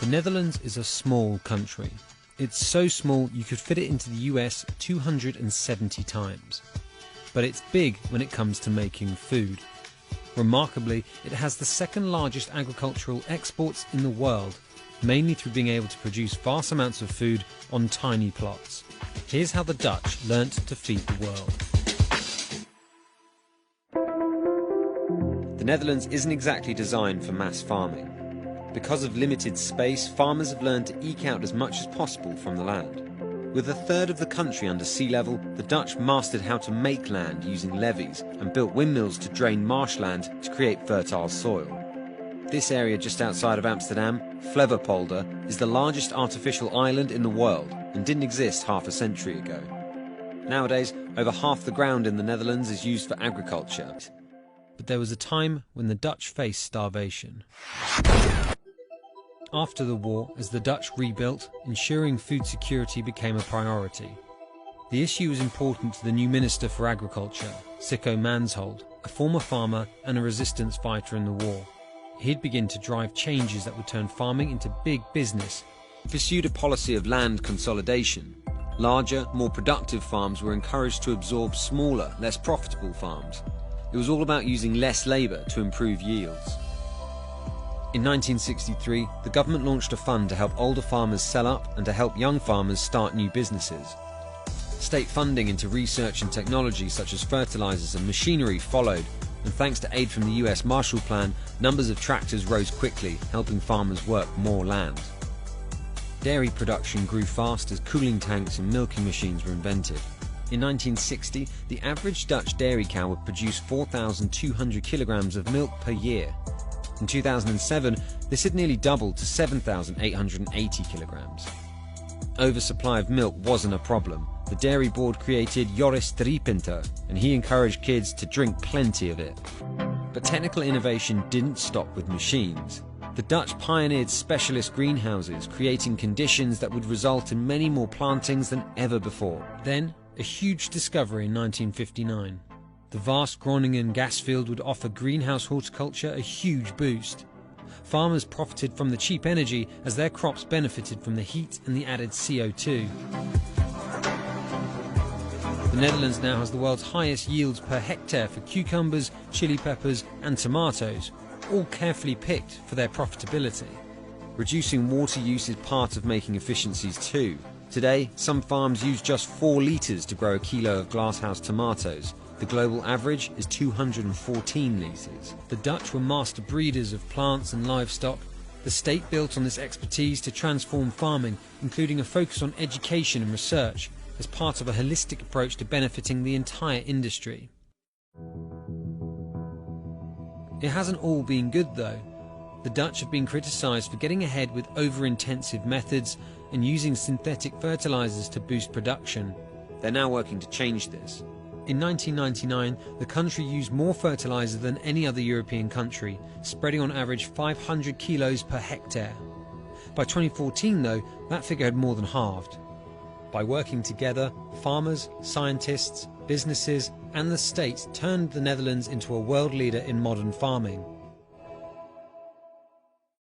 The Netherlands is a small country. It's so small you could fit it into the US 270 times. But it's big when it comes to making food. Remarkably, it has the second largest agricultural exports in the world, mainly through being able to produce vast amounts of food on tiny plots. Here's how the Dutch learnt to feed the world. The Netherlands isn't exactly designed for mass farming. Because of limited space, farmers have learned to eke out as much as possible from the land. With a third of the country under sea level, the Dutch mastered how to make land using levees and built windmills to drain marshland to create fertile soil. This area just outside of Amsterdam, Flevopolder, is the largest artificial island in the world and didn't exist half a century ago. Nowadays, over half the ground in the Netherlands is used for agriculture. But there was a time when the Dutch faced starvation. After the war, as the Dutch rebuilt, ensuring food security became a priority. The issue was important to the new Minister for Agriculture, Sicko Mansholt, a former farmer and a resistance fighter in the war. He'd begin to drive changes that would turn farming into big business. He pursued a policy of land consolidation. Larger, more productive farms were encouraged to absorb smaller, less profitable farms. It was all about using less labour to improve yields. In 1963, the government launched a fund to help older farmers sell up and to help young farmers start new businesses. State funding into research and technology such as fertilizers and machinery followed, and thanks to aid from the US Marshall Plan, numbers of tractors rose quickly, helping farmers work more land. Dairy production grew fast as cooling tanks and milking machines were invented. In 1960, the average Dutch dairy cow would produce 4,200 kilograms of milk per year. In 2007, this had nearly doubled to 7,880 kilograms. Oversupply of milk wasn't a problem. The dairy board created Joris Driepinter, and he encouraged kids to drink plenty of it. But technical innovation didn't stop with machines. The Dutch pioneered specialist greenhouses, creating conditions that would result in many more plantings than ever before. Then, a huge discovery in 1959. The vast Groningen gas field would offer greenhouse horticulture a huge boost. Farmers profited from the cheap energy as their crops benefited from the heat and the added CO2. The Netherlands now has the world's highest yields per hectare for cucumbers, chili peppers and tomatoes, all carefully picked for their profitability. Reducing water use is part of making efficiencies too. Today, some farms use just 4 litres to grow a kilo of glasshouse tomatoes. The global average is 214 litres. The Dutch were master breeders of plants and livestock. The state built on this expertise to transform farming, including a focus on education and research, as part of a holistic approach to benefiting the entire industry. It hasn't all been good though. The Dutch have been criticised for getting ahead with over-intensive methods and using synthetic fertilisers to boost production. They're now working to change this. In 1999, the country used more fertiliser than any other European country, spreading on average 500 kilos per hectare. By 2014 though, that figure had more than halved. By working together, farmers, scientists, businesses and the state turned the Netherlands into a world leader in modern farming.